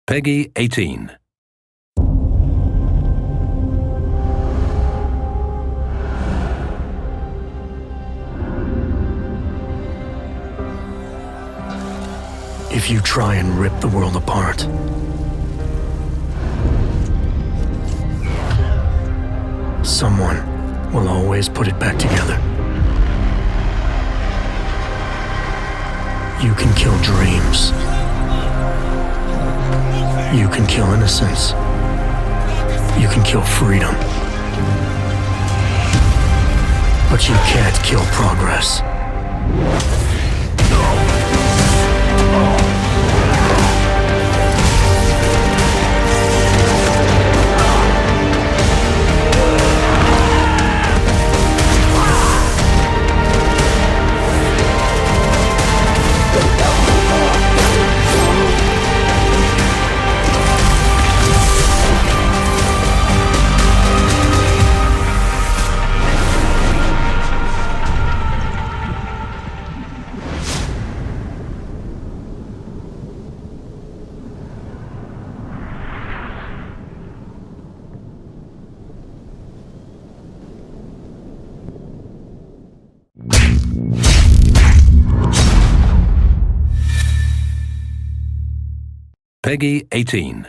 Peggy 18. If you try and rip the world apart, someone will always put it back together. You can kill dreams. You can kill innocence. You can kill freedom. But you can't kill progress. Peggy 18.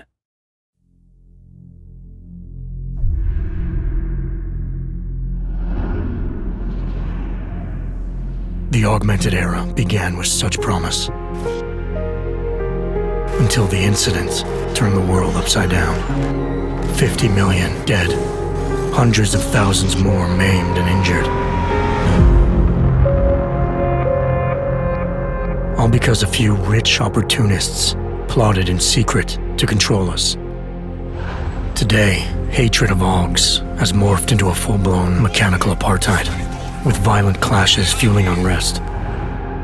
The augmented era began with such promise. Until the incident turned the world upside down. 50 million dead. Hundreds of thousands more maimed and injured. All because a few rich opportunists plotted in secret to control us. Today, hatred of Augs has morphed into a full-blown mechanical apartheid, with violent clashes fueling unrest.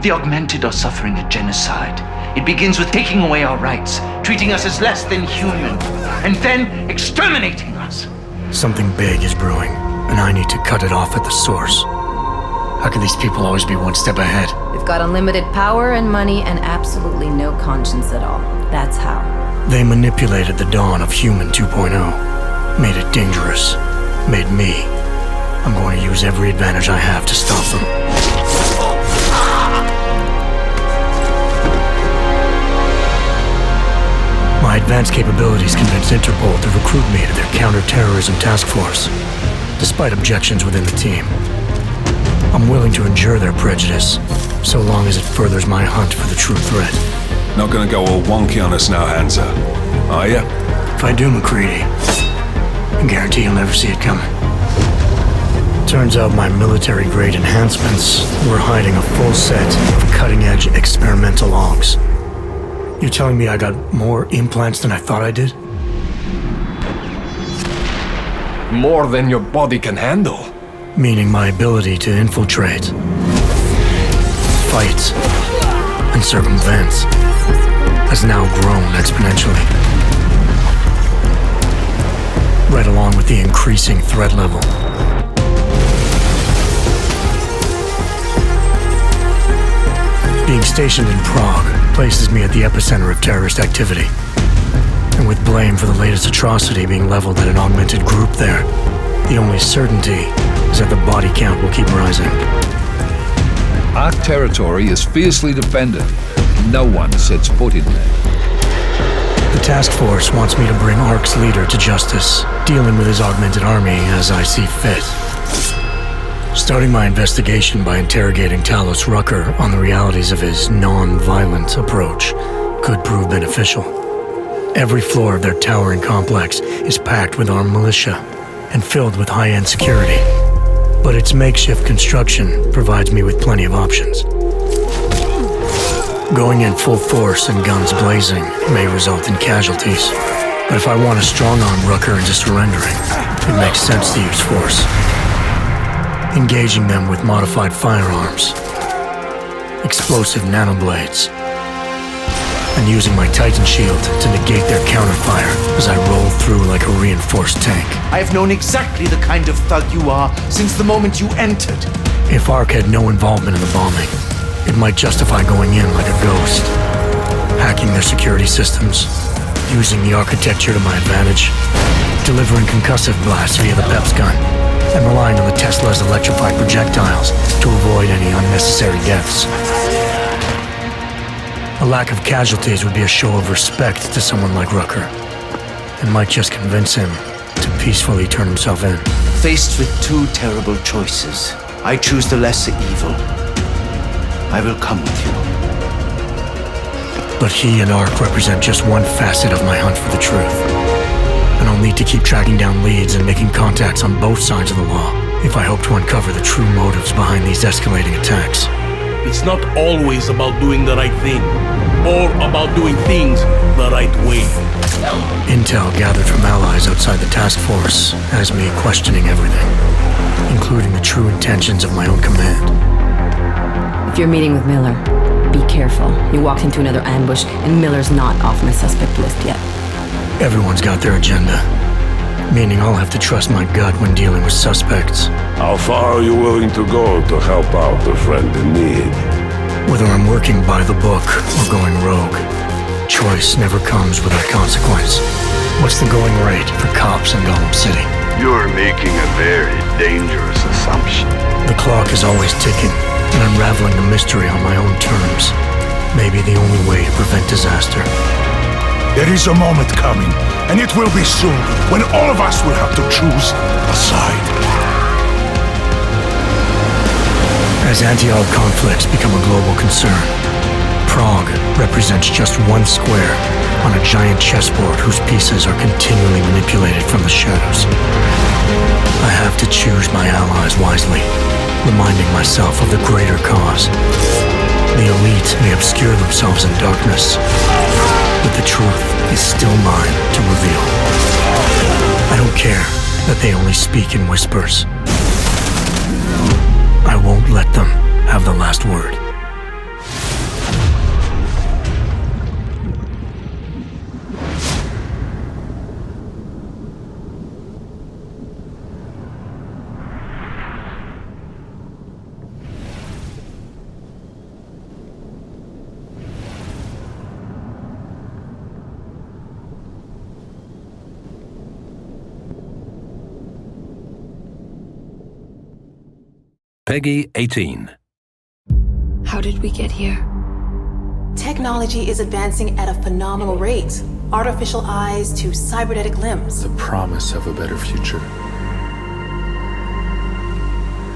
The augmented are suffering a genocide. It begins with taking away our rights, treating us as less than human, and then exterminating us. Something big is brewing, and I need to cut it off at the source. How can these people always be one step ahead? They've got unlimited power and money and absolutely no conscience at all. That's how. They manipulated the dawn of Human 2.0, made it dangerous, made me. I'm going to use every advantage I have to stop them. My advanced capabilities convinced Interpol to recruit me to their counter-terrorism task force, despite objections within the team. I'm willing to endure their prejudice, so long as it furthers my hunt for the true threat. Not gonna go all wonky on us now, Hansa, are ya? If I do, McCready, I guarantee you'll never see it coming. Turns out my military-grade enhancements were hiding a full set of cutting-edge experimental logs. You're telling me I got more implants than I thought I did? More than your body can handle. Meaning my ability to infiltrate, fight, and circumvent has now grown exponentially. Right along with the increasing threat level. Being stationed in Prague places me at the epicenter of terrorist activity. And with blame for the latest atrocity being leveled at an augmented group there, the only certainty is that the body count will keep rising. Our territory is fiercely defended. No one sets foot in there. The task force wants me to bring ARC's leader to justice, dealing with his augmented army as I see fit. Starting my investigation by interrogating Talos Rucker on the realities of his non-violent approach could prove beneficial. Every floor of their towering complex is packed with armed militia and filled with high-end security. But its makeshift construction provides me with plenty of options. Going in full force and guns blazing may result in casualties. But if I want to strong-arm Rucker into surrendering, it makes sense to use force. Engaging them with modified firearms, explosive nanoblades, and using my Titan shield to negate their counterfire as I roll through like a reinforced tank. I have known exactly the kind of thug you are since the moment you entered. If ARC had no involvement in the bombing, it might justify going in like a ghost, hacking their security systems, using the architecture to my advantage, delivering concussive blasts via the PEP's gun, and relying on the Tesla's electrified projectiles to avoid any unnecessary deaths. A lack of casualties would be a show of respect to someone like Rucker, and might just convince him to peacefully turn himself in. Faced with two terrible choices, I choose the lesser evil. I will come with you. But he and Ark represent just one facet of my hunt for the truth. And I'll need to keep tracking down leads and making contacts on both sides of the law if I hope to uncover the true motives behind these escalating attacks. It's not always about doing the right thing, or about doing things the right way. Intel gathered from allies outside the task force has me questioning everything, including the true intentions of my own command. If you're meeting with Miller, be careful. You walked into another ambush, and Miller's not off my suspect list yet. Everyone's got their agenda, meaning I'll have to trust my gut when dealing with suspects. How far are you willing to go to help out a friend in need? Whether I'm working by the book or going rogue, choice never comes without consequence. What's the going rate for cops in Gotham City? You're making a very dangerous assumption. The clock is always ticking, and unraveling the mystery on my own terms may be the only way to prevent disaster. There is a moment coming, and it will be soon, when all of us will have to choose a side. As anti-Ark conflicts become a global concern, Prague represents just one square on a giant chessboard whose pieces are continually manipulated from the shadows. I have to choose my allies wisely, reminding myself of the greater cause. The elite may obscure themselves in darkness, but the truth is still mine to reveal. I don't care that they only speak in whispers. I won't let them have the last word. Peggy 18. How did we get here? Technology is advancing at a phenomenal rate. Artificial eyes to cybernetic limbs. The promise of a better future.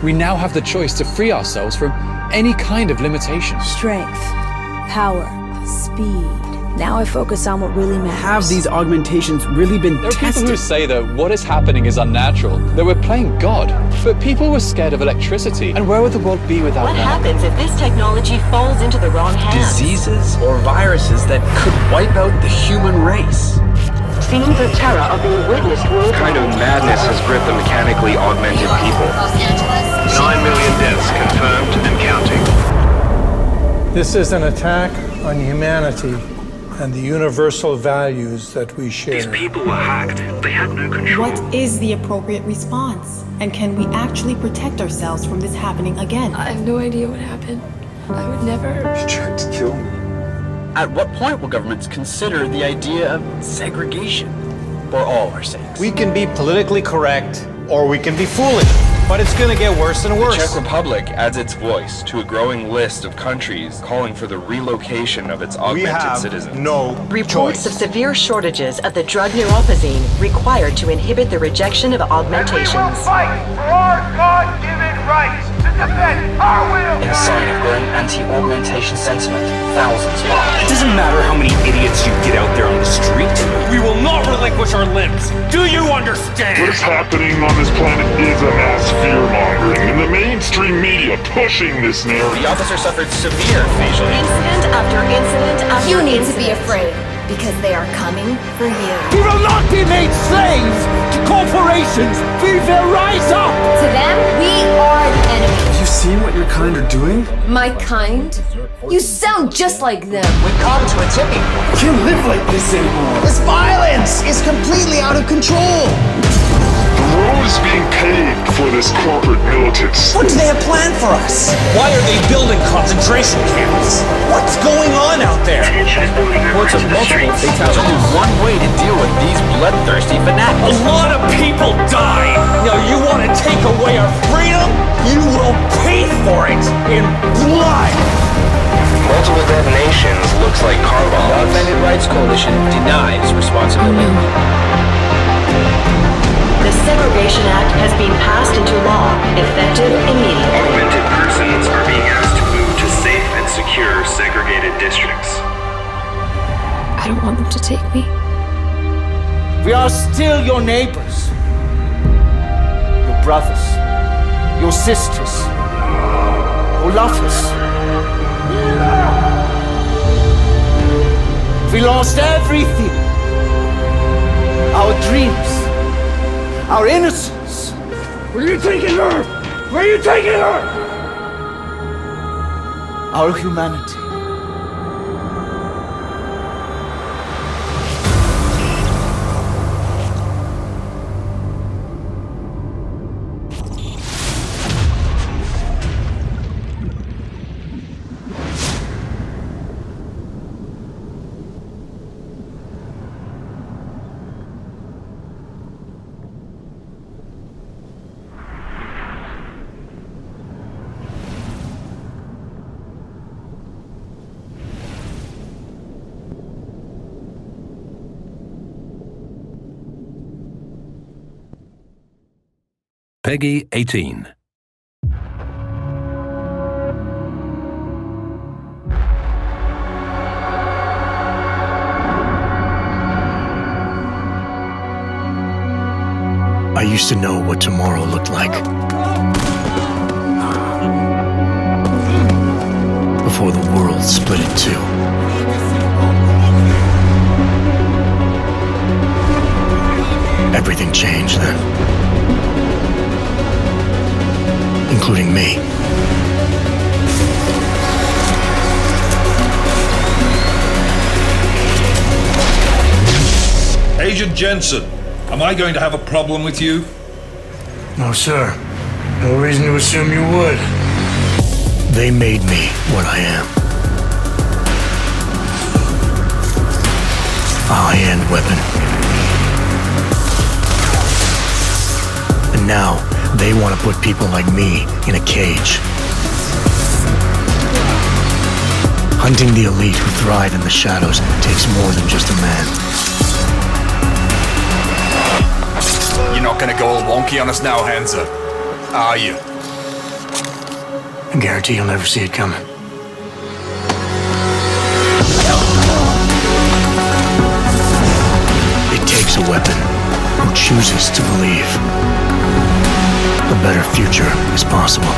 We now have the choice to free ourselves from any kind of limitation. Strength, power, speed. Now I focus on what really matters. Have these augmentations really been tested? There are people who say that what is happening is unnatural, that we're playing God. But people were scared of electricity, and where would the world be without What that? happens if this technology falls into the wrong hands? Diseases or viruses that could wipe out the human race. Scenes of terror are being witnessed worldwide. What kind of madness has gripped the mechanically augmented people? 9 million deaths confirmed and counting. This is an attack on humanity and the universal values that we share. These people were hacked. They had no control. What is the appropriate response? And can we actually protect ourselves from this happening again? I have no idea what happened. I would never... You tried to kill me. At what point will governments consider the idea of segregation for all our sakes? We can be politically correct, or we can be foolish, but it's gonna get worse and worse. The Czech Republic adds its voice to a growing list of countries calling for the relocation of its augmented citizens. No Reports of severe shortages of the drug neuropozyne required to inhibit the rejection of augmentations. And we will fight for our God-given rights to defend our will. In a sign of growing anti-augmentation sentiment, thousands march. It doesn't matter how many idiots you get out there on the street. We will not relinquish our limbs. Do you understand? What's happening on this planet is a mass fear-mongering, and the mainstream media pushing this narrative. The officer suffered severe facial Incident after incident after You need incident. to be afraid, because they are coming for you. We will not be made slaves to corporations. We will rise up. To them, we are the enemy. Have you seen what your kind are doing? My kind You sound just like them. We've come to a tipping point. Can't live like this anymore. This violence is completely out of control. The world is being paid for this corporate militants. What do they have planned for us? Why are they building concentration camps? What's going on out there? Reports of multiple fatalities. Only one way to deal with these bloodthirsty fanatics. A lot of people died. Now you want to take away our freedom? You will pay for it in blood. Multiple detonations looks like car bombs. The Offended Rights Coalition denies responsibility. The Segregation Act has been passed into law, effective immediately. Augmented persons are being asked to move to safe and secure segregated districts. I don't want them to take me. We are still your neighbors. Your brothers. Your sisters. Who love us. We lost everything. Our dreams. Our innocence. Where are you taking her? Where are you taking her? Our humanity. Peggy 18. I used to know what tomorrow looked like. Before the world split in two. Everything changed then. Including me. Agent Jensen, am I going to have a problem with you? No, sir. No reason to assume you would. They made me what I am. A high-end weapon. And now, they want to put people like me in a cage. Hunting the elite who thrive in the shadows takes more than just a man. You're not gonna go all wonky on us now, Hansa, are you? I guarantee you'll never see it coming. It takes a weapon who chooses to believe. A better future is possible.